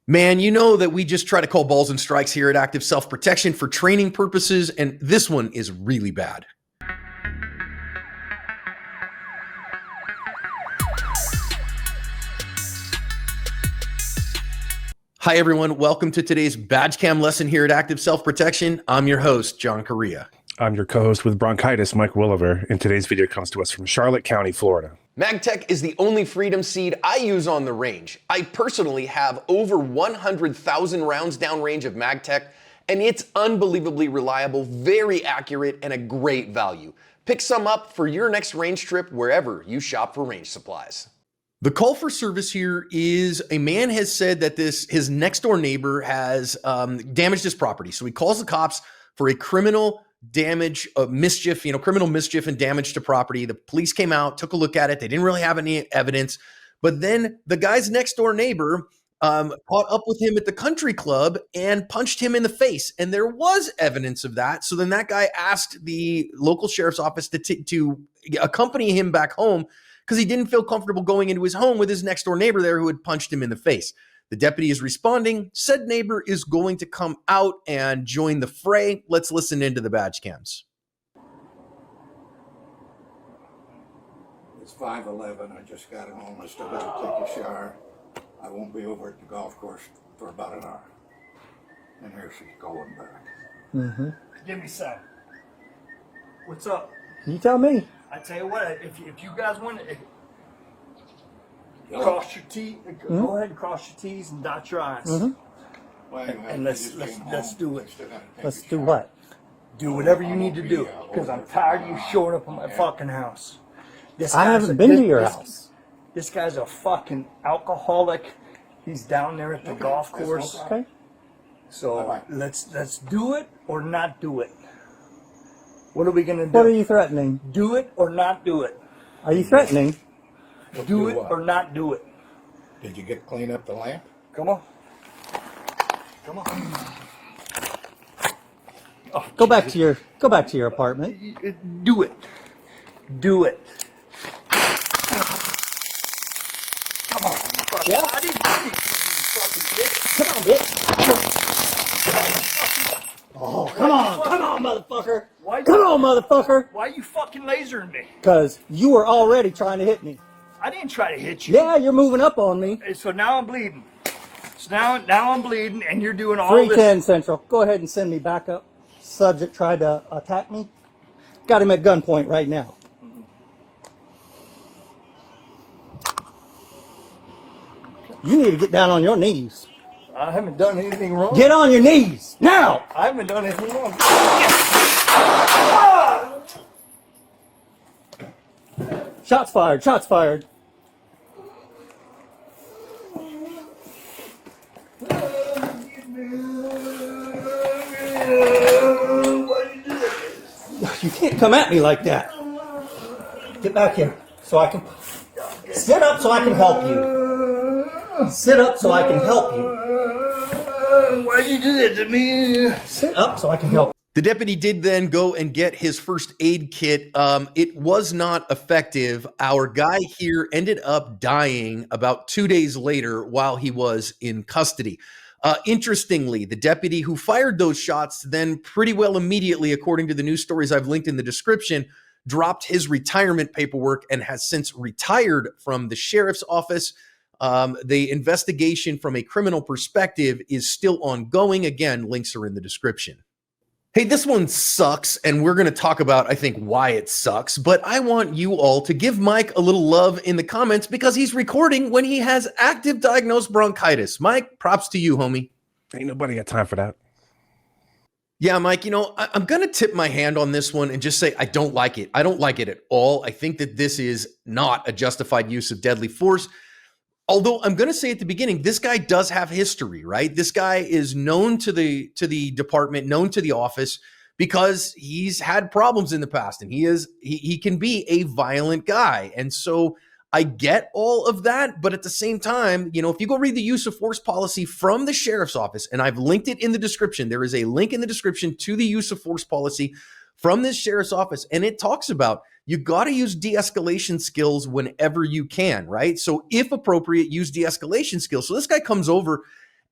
Man, you know that we just try to call balls and strikes here at Active Self-Protection for training purposes, and this one is really bad. Hi, everyone. Welcome to today's badge cam lesson here at Active Self-Protection. I'm your host, John Correa. I'm your co-host with bronchitis, Mike Williver, and today's video comes to us from Charlotte County, Florida. MagTech is the only freedom seed I use on the range. I personally have over 100,000 rounds downrange of MagTech, and it's unbelievably reliable, very accurate, and a great value. Pick some up for your next range trip wherever you shop for range supplies. The call for service here is a man has said that his next door neighbor has damaged his property. So he calls the cops for a criminal mischief and damage to property. The police came out, took a look at it. They didn't really have any evidence. But then the guy's next door neighbor caught up with him at the country club and punched him in the face. And there was evidence of that. So then that guy asked the local sheriff's office to accompany him back home because he didn't feel comfortable going into his home with his next door neighbor there who had punched him in the face. The deputy is responding. Said neighbor is going to come out and join the fray. Let's listen into the badge cams. It's 5:11. I just got home. I still got to take a shower. I won't be over at the golf course for about an hour. And here she's going back. Give me some. What's up? You tell me. I tell you what, if you guys want to cross your T's, go ahead and cross your T's and dot your I's. And let's do it. Let's do what? Do whatever you need to do, because I'm tired of you showing up at my fucking house. I haven't been to your house. This guy's a fucking alcoholic. He's down there at the golf course. Okay. So let's do it or not do it. What are we gonna do? What are you threatening? Do it or not do it. Are you threatening? Do it or not do it. Did you get clean up the lamp? Come on. Come on. Oh, Go back to your apartment. do it. Do it. Come on. Yeah. Come on, bitch. Oh, come on, motherfucker. Come on, motherfucker. Why are you fucking lasering me? Because you were already trying to hit me. I didn't try to hit you. Yeah, you're moving up on me. So now I'm bleeding. So now I'm bleeding, and you're doing all 310 this. Central. Go ahead and send me back up. Subject tried to attack me. Got him at gunpoint right now. You need to get down on your knees. I haven't done anything wrong. Get on your knees now. I haven't done anything wrong. Shots fired. Shots fired. You can't come at me like that. Get back here so I can sit up so I can help you. Sit up so I can help you. Why'd you do that to me? Sit up so I can help you. The deputy did then go and get his first aid kit. It was not effective. Our guy here ended up dying about 2 days later while he was in custody. Interestingly, the deputy who fired those shots then pretty well immediately, according to the news stories I've linked in the description, dropped his retirement paperwork and has since retired from the sheriff's office. The investigation from a criminal perspective is still ongoing. Again, links are in the description. Hey, this one sucks, and we're going to talk about, I think, why it sucks, but I want you all to give Mike a little love in the comments because he's recording when he has active diagnosed bronchitis. Mike, props to you, homie. Ain't nobody got time for that. Yeah, Mike, I'm going to tip my hand on this one and just say I don't like it. I don't like it at all. I think that this is not a justified use of deadly force. Although I'm going to say at the beginning, this guy does have history, right? This guy is known to the department, known to the office, because he's had problems in the past, and he can be a violent guy. And so I get all of that, but at the same time, if you go read the use of force policy from the sheriff's office, and I've linked it in the description, there is a link in the description to the use of force policy from this sheriff's office, and it talks about you got to use de-escalation skills whenever you can, right? So if appropriate, use de-escalation skills. So this guy comes over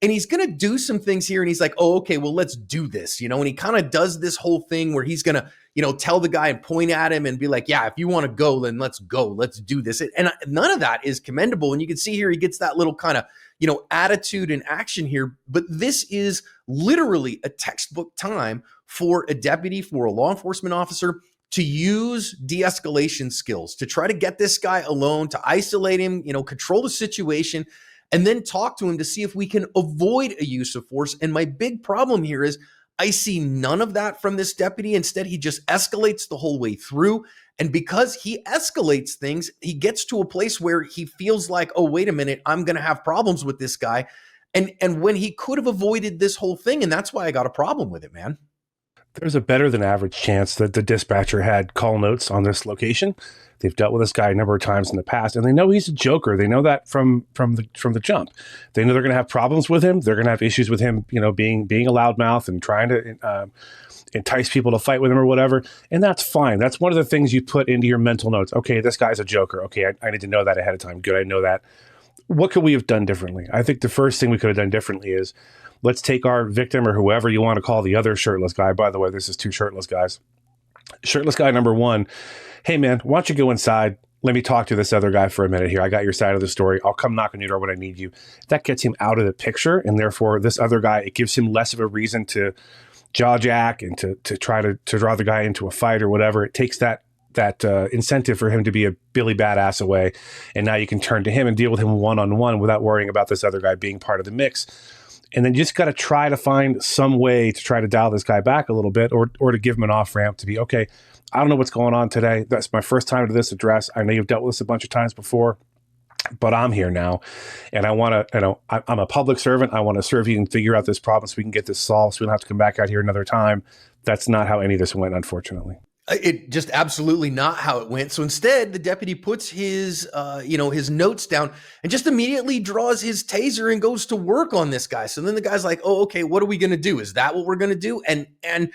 And he's going to do some things here. And he's like, oh, okay, well, let's do this, you know? And he kind of does this whole thing where he's going to, you know, tell the guy and point at him and be like, yeah, if you want to go, then let's go. Let's do this. And none of that is commendable. And you can see here, he gets that little kind of, you know, attitude and action here. But this is literally a textbook time for a deputy, for a law enforcement officer to use de-escalation skills, to try to get this guy alone, to isolate him, you know, control the situation, and then talk to him to see if we can avoid a use of force. And my big problem here is I see none of that from this deputy. Instead, he just escalates the whole way through. And because he escalates things, he gets to a place where he feels like, oh, wait a minute, I'm going to have problems with this guy. And when he could have avoided this whole thing, and that's why I got a problem with it, man. There's a better than average chance that the dispatcher had call notes on this location. They've dealt with this guy a number of times in the past, and they know he's a joker. They know that from the jump. They know they're going to have problems with him. They're going to have issues with him, you know, being a loudmouth and trying to entice people to fight with him or whatever. And that's fine. That's one of the things you put into your mental notes. Okay, this guy's a joker. Okay, I need to know that ahead of time. Good, I know that. What could we have done differently? I think the first thing we could have done differently is let's take our victim or whoever you want to call the other shirtless guy. By the way, this is two shirtless guys. Shirtless guy number one, hey man, why don't you go inside? Let me talk to this other guy for a minute here. I got your side of the story. I'll come knock on your door when I need you. That gets him out of the picture. And therefore, this other guy, it gives him less of a reason to jaw jack and to try to draw the guy into a fight or whatever. It takes that incentive for him to be a Billy badass away. And now you can turn to him and deal with him one-on-one without worrying about this other guy being part of the mix. And then you just got to try to find some way to try to dial this guy back a little bit or to give him an off ramp to be, okay, I don't know what's going on today. That's my first time to this address. I know you've dealt with this a bunch of times before, but I'm here now. And I want to, you know, I'm a public servant. I want to serve you and figure out this problem so we can get this solved so we don't have to come back out here another time. That's not how any of this went, unfortunately. It just absolutely not how it went. So instead, the deputy puts his, his notes down and just immediately draws his taser and goes to work on this guy. So then the guy's like, oh, okay, what are we going to do? Is that what we're going to do? And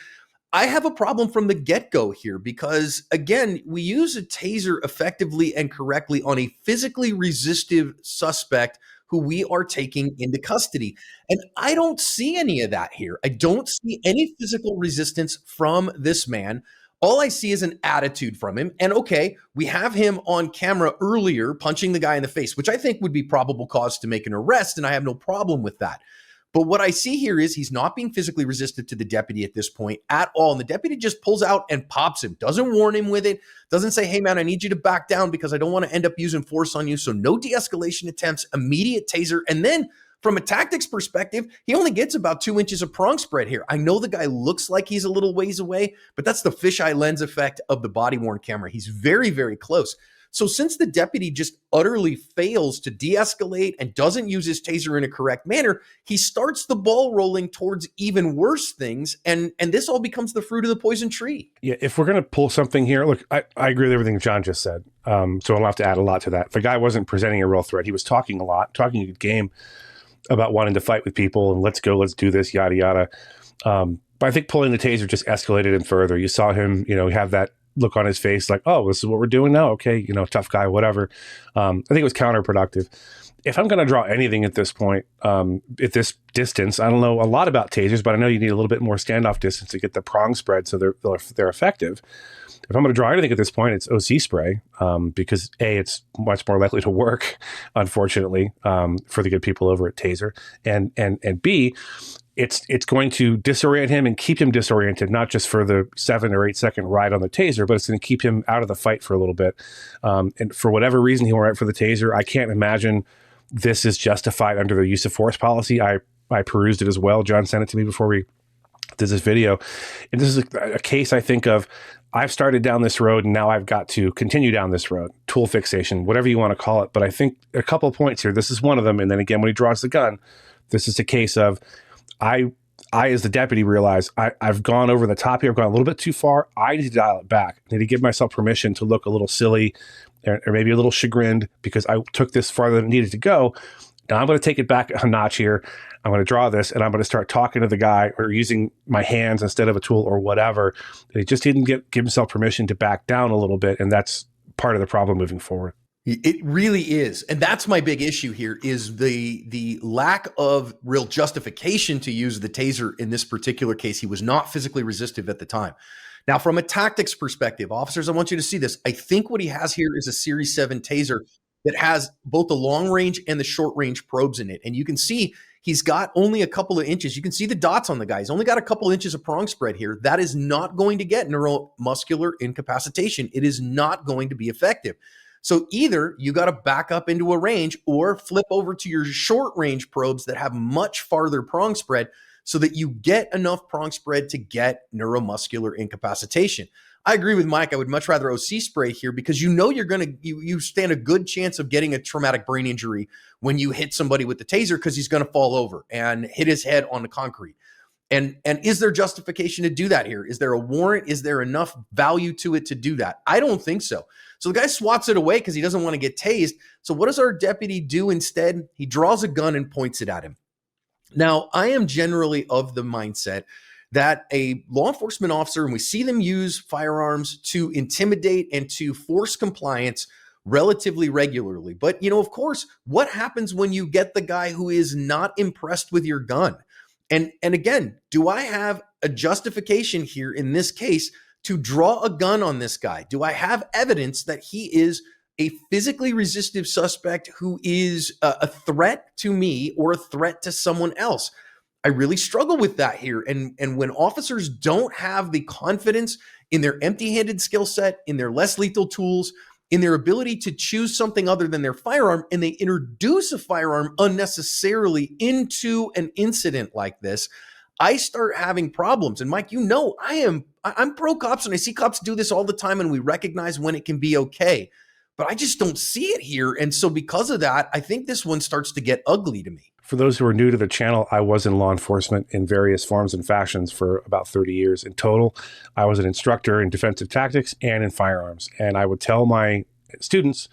I have a problem from the get-go here because, again, we use a taser effectively and correctly on a physically resistive suspect who we are taking into custody. And I don't see any of that here. I don't see any physical resistance from this man. All I see is an attitude from him. And okay, we have him on camera earlier punching the guy in the face, which I think would be probable cause to make an arrest, and I have no problem with that. But what I see here is he's not being physically resistant to the deputy at this point at all. And the deputy just pulls out and pops him, doesn't warn him with it, doesn't say, hey man, I need you to back down because I don't want to end up using force on you. So no de-escalation attempts, immediate taser. And then from a tactics perspective, he only gets about 2 inches of prong spread here. I know the guy looks like he's a little ways away, but that's the fisheye lens effect of the body-worn camera. He's very, very close. So since the deputy just utterly fails to de-escalate and doesn't use his taser in a correct manner, he starts the ball rolling towards even worse things, and this all becomes the fruit of the poison tree. Yeah, if we're going to pull something here, look, I agree with everything John just said, so I don't have to add a lot to that. The guy wasn't presenting a real threat. He was talking a lot, talking a good game about wanting to fight with people and let's go, let's do this, yada, yada. But I think pulling the taser just escalated him further. You saw him, have that look on his face like, oh, this is what we're doing now. Okay. Tough guy, whatever. I think it was counterproductive. If I'm going to draw anything at this point, at this distance, I don't know a lot about tasers, but I know you need a little bit more standoff distance to get the prong spread so they're effective. If I'm going to draw anything at this point, it's OC spray because A, it's much more likely to work, unfortunately, for the good people over at Taser, and B, it's going to disorient him and keep him disoriented, not just for the 7 or 8 second ride on the Taser, but it's going to keep him out of the fight for a little bit. And for whatever reason he went right for the Taser, I can't imagine this is justified under the use of force policy. I perused it as well. John sent it to me before we did this video. And this is a case I think of, I've started down this road and now I've got to continue down this road, tool fixation, whatever you want to call it. But I think a couple of points here, this is one of them. And then again, when he draws the gun, this is a case of, I as the deputy realize I've gone over the top here. I've gone a little bit too far. I need to dial it back. I need to give myself permission to look a little silly or maybe a little chagrined because I took this farther than it needed to go. Now I'm going to take it back a notch here. I'm going to draw this and I'm going to start talking to the guy or using my hands instead of a tool or whatever. And he just didn't give himself permission to back down a little bit. And that's part of the problem moving forward. It really is. And that's my big issue here is the lack of real justification to use the taser in this particular case. He was not physically resistive at the time. Now, from a tactics perspective, officers, I want you to see this. I think what he has here is a Series 7 taser that has both the long range and the short range probes in it. And you can see he's got only a couple of inches. You can see the dots on the guy. He's only got a couple inches of prong spread here. That is not going to get neuromuscular incapacitation. It is not going to be effective. So either you got to back up into a range or flip over to your short range probes that have much farther prong spread so that you get enough prong spread to get neuromuscular incapacitation. I agree with Mike. I would much rather OC spray here because you know you stand a good chance of getting a traumatic brain injury when you hit somebody with the taser because he's going to fall over and hit his head on the concrete. And is there justification to do that here? Is there a warrant? Is there enough value to it to do that? I don't think so. So the guy swats it away because he doesn't want to get tased. So what does our deputy do instead? He draws a gun and points it at him. Now, I am generally of the mindset that a law enforcement officer, and we see them use firearms to intimidate and to force compliance relatively regularly. But, of course, what happens when you get the guy who is not impressed with your gun? And again, do I have a justification here in this case to draw a gun on this guy? Do I have evidence that he is a physically resistive suspect who is a threat to me or a threat to someone else? I really struggle with that here. And when officers don't have the confidence in their empty-handed skill set, in their less lethal tools, in their ability to choose something other than their firearm, and they introduce a firearm unnecessarily into an incident like this, I start having problems. And Mike, I'm pro cops, and I see cops do this all the time, and we recognize when it can be okay. But I just don't see it here. And so because of that, I think this one starts to get ugly to me. For those who are new to the channel, I was in law enforcement in various forms and fashions for about 30 years. In total, I was an instructor in defensive tactics and in firearms. And I would tell my students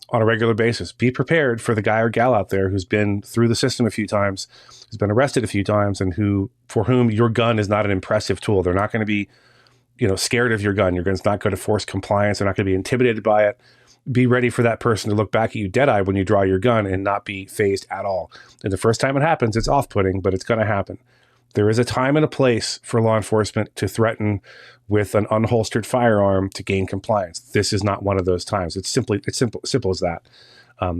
on a regular basis, be prepared for the guy or gal out there who's been through the system a few times, who's been arrested a few times, and for whom your gun is not an impressive tool. They're not going to be, scared of your gun. Your gun's not going to force compliance. They're not going to be intimidated by it. Be ready for that person to look back at you dead-eyed when you draw your gun and not be fazed at all. And the first time it happens, it's off-putting, but it's going to happen. There is a time and a place for law enforcement to threaten with an unholstered firearm to gain compliance. This is not one of those times. It's simple as that.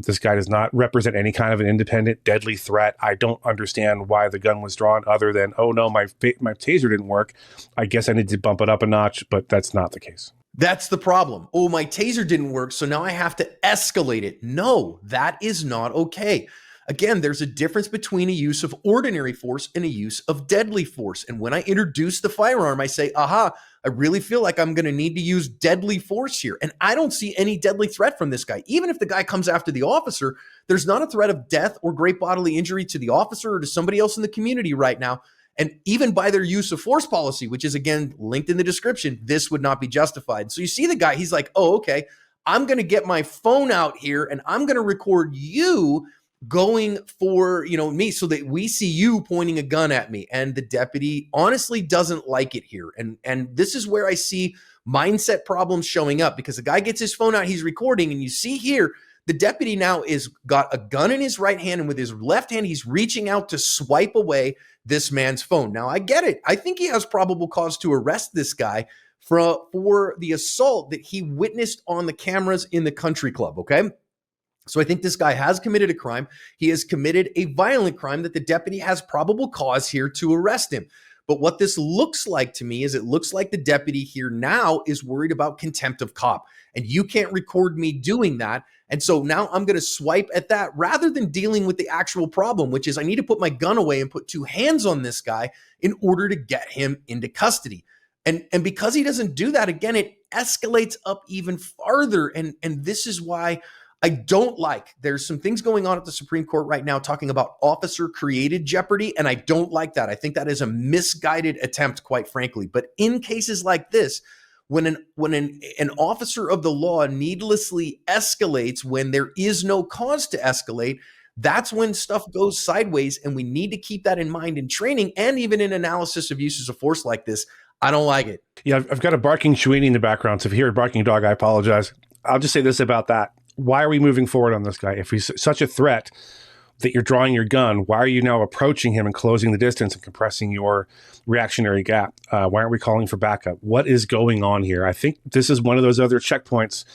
This guy does not represent any kind of an independent, deadly threat. I don't understand why the gun was drawn other than, oh no, my taser didn't work. I guess I need to bump it up a notch, but that's not the case. That's the problem. Oh, my taser didn't work, so now I have to escalate it. No, that is not okay. Again, there's a difference between a use of ordinary force and a use of deadly force. And when I introduce the firearm, I say, aha, I really feel like I'm going to need to use deadly force here. And I don't see any deadly threat from this guy. Even if the guy comes after the officer, there's not a threat of death or great bodily injury to the officer or to somebody else in the community right now. And even by their use of force policy, which is, again, linked in the description, this would not be justified. So you see the guy, he's like, oh, okay, I'm going to get my phone out here and I'm going to record you going for, me so that we see you pointing a gun at me. And the deputy honestly doesn't like it here. And this is where I see mindset problems showing up because the guy gets his phone out, he's recording, and you see here, the deputy now is got a gun in his right hand, and with his left hand, he's reaching out to swipe away this man's phone. Now, I get it. I think he has probable cause to arrest this guy for the assault that he witnessed on the cameras in the country club, okay? So I think this guy has committed a crime. He has committed a violent crime that the deputy has probable cause here to arrest him. But what this looks like to me is it looks like the deputy here now is worried about contempt of cop. And you can't record me doing that. And so now I'm going to swipe at that rather than dealing with the actual problem, which is I need to put my gun away and put two hands on this guy in order to get him into custody. And because he doesn't do that, again, it escalates up even farther. And this is why I don't like, there's some things going on at the Supreme Court right now talking about officer created jeopardy. And I don't like that. I think that is a misguided attempt, quite frankly. But in cases like this, when an officer of the law needlessly escalates when there is no cause to escalate, that's when stuff goes sideways. And we need to keep that in mind in training and even in analysis of uses of force like this. I don't like it. Yeah, I've got a barking Chewini in the background. So if you hear a barking dog, I apologize. I'll just say this about that. why are we moving forward on this guy? If he's such a threat that you're drawing your gun, why are you now approaching him and closing the distance and compressing your reactionary gap? Why aren't we calling for backup? What is going on here? I think this is one of those other checkpoints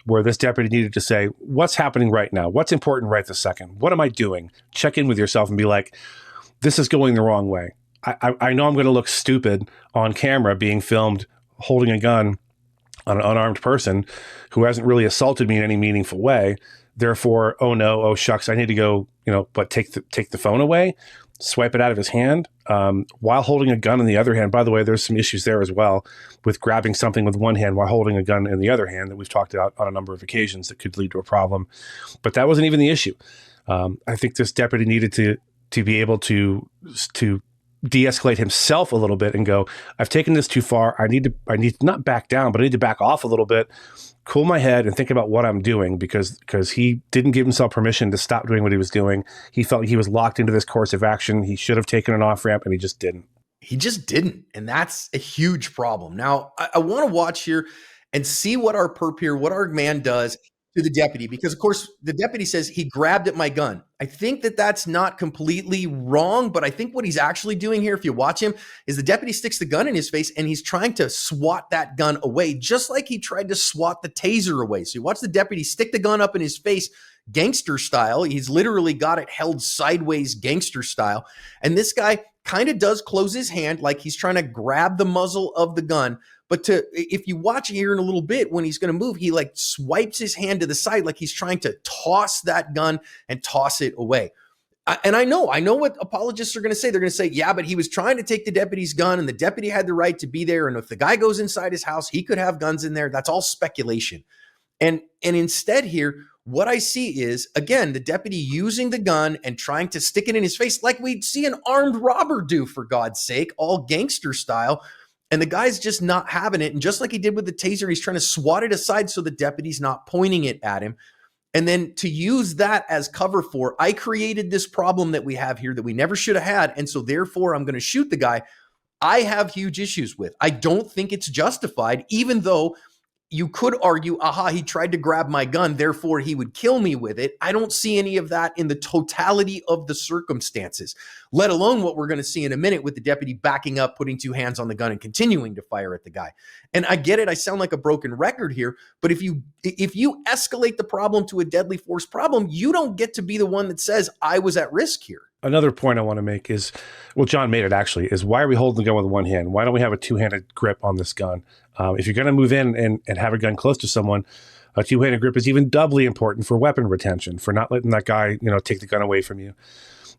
where this deputy needed to say, what's happening right now? What's important right this second? What am I doing? Check in with yourself and be like, this is going the wrong way. I know I'm going to look stupid on camera being filmed holding a gun on an unarmed person who hasn't really assaulted me in any meaningful way. Therefore, oh no, oh shucks, I need to go, but take the phone away, swipe it out of his hand while holding a gun in the other hand. By the way, there's some issues there as well with grabbing something with one hand while holding a gun in the other hand that we've talked about on a number of occasions that could lead to a problem. But that wasn't even the issue. I think this deputy needed to be able to de-escalate himself a little bit and go, I've taken this too far. I need to not back down, but I need to back off a little bit, cool my head and think about what I'm doing because he didn't give himself permission to stop doing what he was doing. He felt like he was locked into this course of action. He should have taken an off ramp and he just didn't. He just didn't. And that's a huge problem. Now, I want to watch here and see what our perp here, what our man does to the deputy, because of course the deputy says he grabbed at my gun. I think that that's not completely wrong, but I think what he's actually doing here, if you watch him, is the deputy sticks the gun in his face and he's trying to swat that gun away, just like he tried to swat the taser away. So you watch the deputy stick the gun up in his face, gangster style. He's literally got it held sideways, gangster style. And this guy kind of does close his hand like he's trying to grab the muzzle of the gun. But if you watch here in a little bit, when he's going to move, he like swipes his hand to the side like he's trying to toss that gun and toss it away. And I know what apologists are going to say. They're going to say, yeah, but he was trying to take the deputy's gun and the deputy had the right to be there. And if the guy goes inside his house, he could have guns in there. That's all speculation. And instead here, what I see is, again, the deputy using the gun and trying to stick it in his face like we'd see an armed robber do, for God's sake, all gangster style. And the guy's just not having it. And just like he did with the taser, he's trying to swat it aside so the deputy's not pointing it at him. And then to use that as cover for, I created this problem that we have here that we never should have had. And so therefore, I'm going to shoot the guy. I have huge issues with. I don't think it's justified, even though you could argue, aha, he tried to grab my gun, therefore he would kill me with it. I don't see any of that in the totality of the circumstances, let alone what we're going to see in a minute with the deputy backing up, putting two hands on the gun and continuing to fire at the guy. And I get it. I sound like a broken record here, but if you escalate the problem to a deadly force problem, you don't get to be the one that says I was at risk here. Another point I want to make is, well, John made it actually, is why are we holding the gun with one hand? Why don't we have a two-handed grip on this gun? If you're going to move in and have a gun close to someone, a two-handed grip is even doubly important for weapon retention, for not letting that guy, take the gun away from you.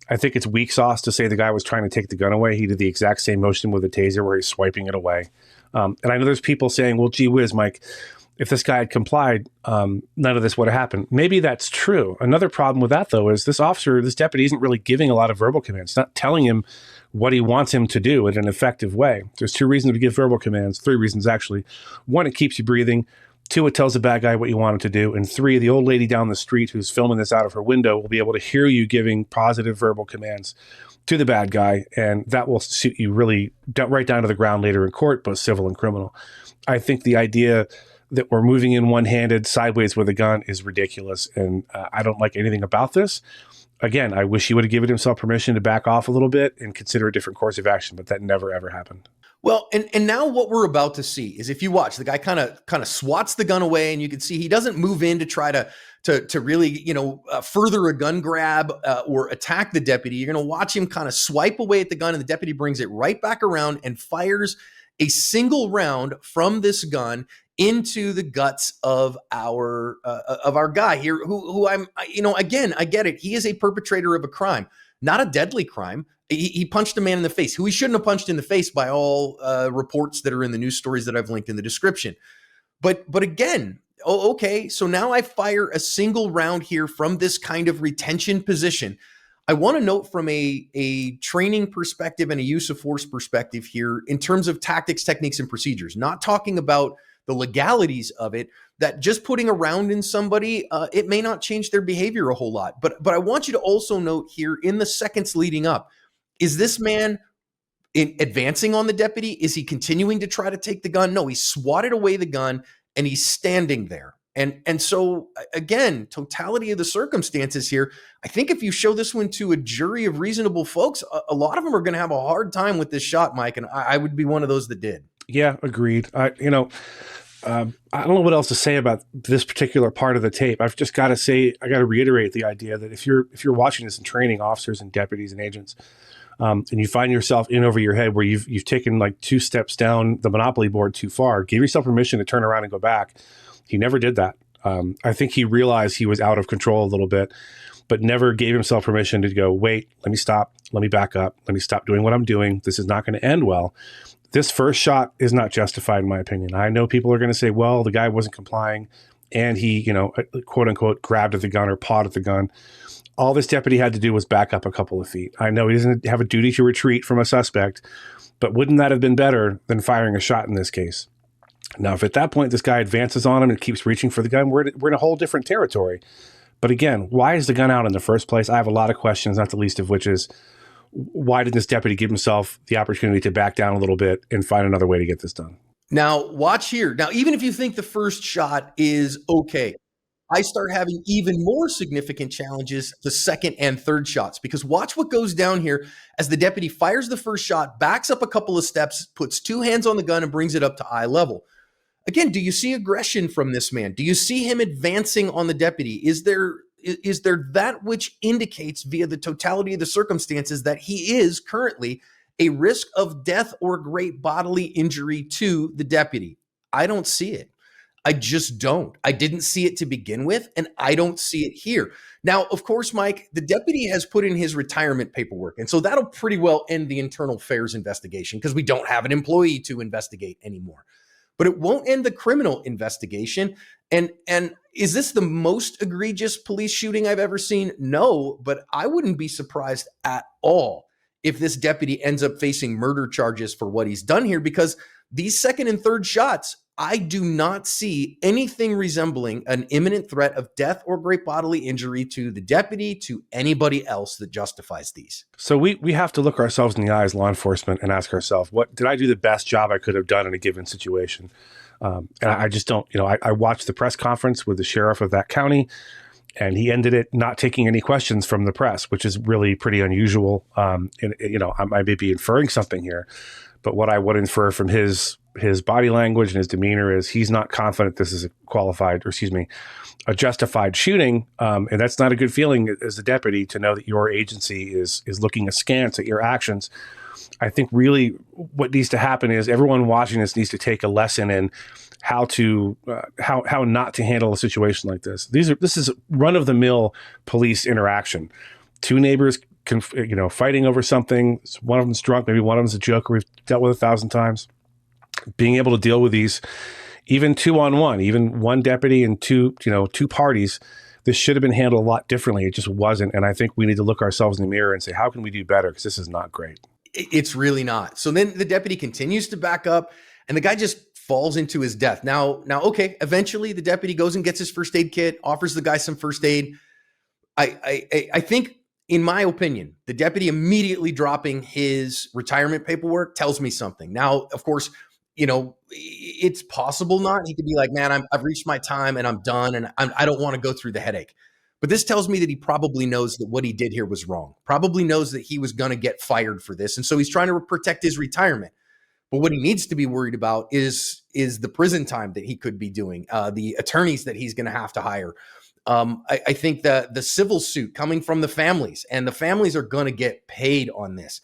I think it's weak sauce to say the guy was trying to take the gun away. He did the exact same motion with a taser where he's swiping it away. And I know there's people saying, well, gee whiz, Mike, if this guy had complied, none of this would have happened. Maybe that's true. Another problem with that, though, is this deputy isn't really giving a lot of verbal commands, not telling him what he wants him to do in an effective way. There's two reasons to give verbal commands, three reasons, actually. One, it keeps you breathing. Two, it tells the bad guy what you want him to do. And three, the old lady down the street who's filming this out of her window will be able to hear you giving positive verbal commands to the bad guy, and that will suit you really right down to the ground later in court, both civil and criminal. I think the idea that we're moving in one-handed sideways with a gun is ridiculous, and I don't like anything about this. Again, I wish he would have given himself permission to back off a little bit and consider a different course of action, but that never, ever happened. Well, and now what we're about to see is, if you watch, the guy kind of swats the gun away, and you can see he doesn't move in to try to really, further a gun grab or attack the deputy. You're going to watch him kind of swipe away at the gun, and the deputy brings it right back around and fires a single round from this gun into the guts of our guy here, who I'm, again, I get it. He is a perpetrator of a crime, not a deadly crime. He punched a man in the face who he shouldn't have punched in the face by all reports that are in the news stories that I've linked in the description. But again, okay, so now I fire a single round here from this kind of retention position. I want to note from a training perspective and a use of force perspective here in terms of tactics, techniques, and procedures, not talking about the legalities of it, that just putting a round in somebody, it may not change their behavior a whole lot. But I want you to also note here in the seconds leading up, is this man advancing on the deputy? Is he continuing to try to take the gun? No, he swatted away the gun and he's standing there. And so again, totality of the circumstances here. I think if you show this one to a jury of reasonable folks, a lot of them are going to have a hard time with this shot, Mike. And I would be one of those that did. Yeah, agreed. I don't know what else to say about this particular part of the tape. I've just got to say, I got to reiterate the idea that if you're watching this and training officers and deputies and agents, and you find yourself in over your head where you've taken like 2 steps down the Monopoly board too far, give yourself permission to turn around and go back. He never did that. I think he realized he was out of control a little bit, but never gave himself permission to go, wait, let me stop, let me back up, let me stop doing what I'm doing. This is not going to end well. This first shot is not justified, in my opinion. I know people are going to say, well, the guy wasn't complying and he, quote unquote, grabbed at the gun or pawed at the gun. All this deputy had to do was back up a couple of feet. I know he doesn't have a duty to retreat from a suspect, but wouldn't that have been better than firing a shot in this case? Now, if at that point this guy advances on him and keeps reaching for the gun, we're in a whole different territory. But again, why is the gun out in the first place? I have a lot of questions, not the least of which is, why did this deputy give himself the opportunity to back down a little bit and find another way to get this done? Now, watch here. Now, even if you think the first shot is okay, I start having even more significant challenges the second and third shots, because watch what goes down here as the deputy fires the first shot, backs up a couple of steps, puts 2 hands on the gun and brings it up to eye level. Again, do you see aggression from this man? Do you see him advancing on the deputy? Is there that which indicates via the totality of the circumstances that he is currently a risk of death or great bodily injury to the deputy? I don't see it. I just don't. I didn't see it to begin with, and I don't see it here. Now, of course, Mike, the deputy has put in his retirement paperwork, and so that'll pretty well end the internal affairs investigation because we don't have an employee to investigate anymore. But it won't end the criminal investigation. And is this the most egregious police shooting I've ever seen? No, but I wouldn't be surprised at all if this deputy ends up facing murder charges for what he's done here, because these second and third shots, I do not see anything resembling an imminent threat of death or great bodily injury to the deputy, to anybody else that justifies these. So we have to look ourselves in the eye as law enforcement and ask ourselves, what did I do the best job I could have done in a given situation? And I just don't, I watched the press conference with the sheriff of that county, and he ended it not taking any questions from the press, which is really pretty unusual. I may be inferring something here, but what I would infer from his body language and his demeanor is he's not confident this is a justified shooting. And that's not a good feeling as a deputy, to know that your agency is looking askance at your actions. I think really what needs to happen is everyone watching this needs to take a lesson in how not to handle a situation like this. This is run of the mill police interaction. 2 neighbors fighting over something. One of them's drunk. Maybe one of them's a joker we've dealt with 1,000 times. Being able to deal with these, even 2-on-1, even one deputy and two parties, this should have been handled a lot differently. It just wasn't. And I think we need to look ourselves in the mirror and say, how can we do better? Because this is not great. It's really not. So then the deputy continues to back up, and the guy just falls into his death. Now, okay, eventually the deputy goes and gets his first aid kit, offers the guy some first aid. I think, in my opinion, the deputy immediately dropping his retirement paperwork tells me something. Now, of course, it's possible not. He could be like, man, I've reached my time and I'm done, and I don't want to go through the headache. But this tells me that he probably knows that what he did here was wrong, probably knows that he was going to get fired for this. And so he's trying to protect his retirement. But what he needs to be worried about is the prison time that he could be doing, the attorneys that he's going to have to hire. I think the civil suit coming from the families, and the families are going to get paid on this.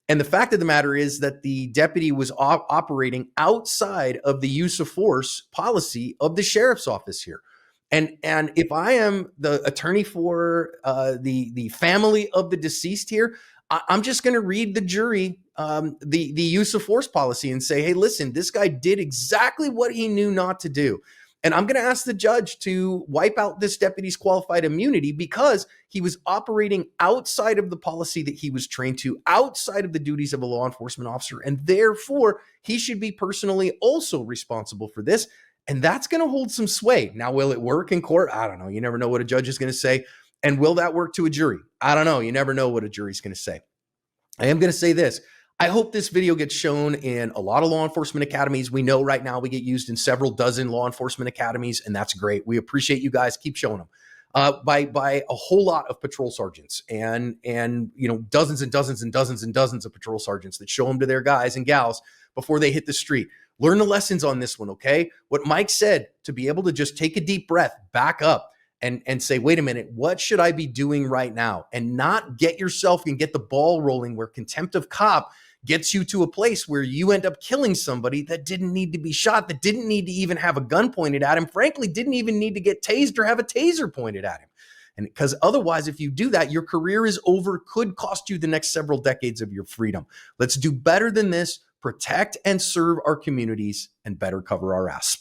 And the fact of the matter is that the deputy was operating outside of the use of force policy of the sheriff's office here. And if I am the attorney for the family of the deceased here, I'm just going to read the jury the use of force policy and say, hey, listen, this guy did exactly what he knew not to do. And I'm going to ask the judge to wipe out this deputy's qualified immunity because he was operating outside of the policy that he was trained to, outside of the duties of a law enforcement officer. And therefore, he should be personally also responsible for this. And that's going to hold some sway. Now, will it work in court? I don't know. You never know what a judge is going to say. And will that work to a jury? I don't know. You never know what a jury's going to say. I am going to say this. I hope this video gets shown in a lot of law enforcement academies. We know right now we get used in several dozen law enforcement academies, and that's great. We appreciate you guys. Keep showing them. By a whole lot of patrol sergeants and dozens and dozens and dozens and dozens of patrol sergeants that show them to their guys and gals before they hit the street. Learn the lessons on this one, okay? What Mike said, to be able to just take a deep breath, back up, and say, wait a minute, what should I be doing right now? And not get yourself and get the ball rolling where contempt of cop gets you to a place where you end up killing somebody that didn't need to be shot, that didn't need to even have a gun pointed at him, frankly, didn't even need to get tased or have a taser pointed at him. And because otherwise, if you do that, your career is over, could cost you the next several decades of your freedom. Let's do better than this, protect and serve our communities, and better cover our ass.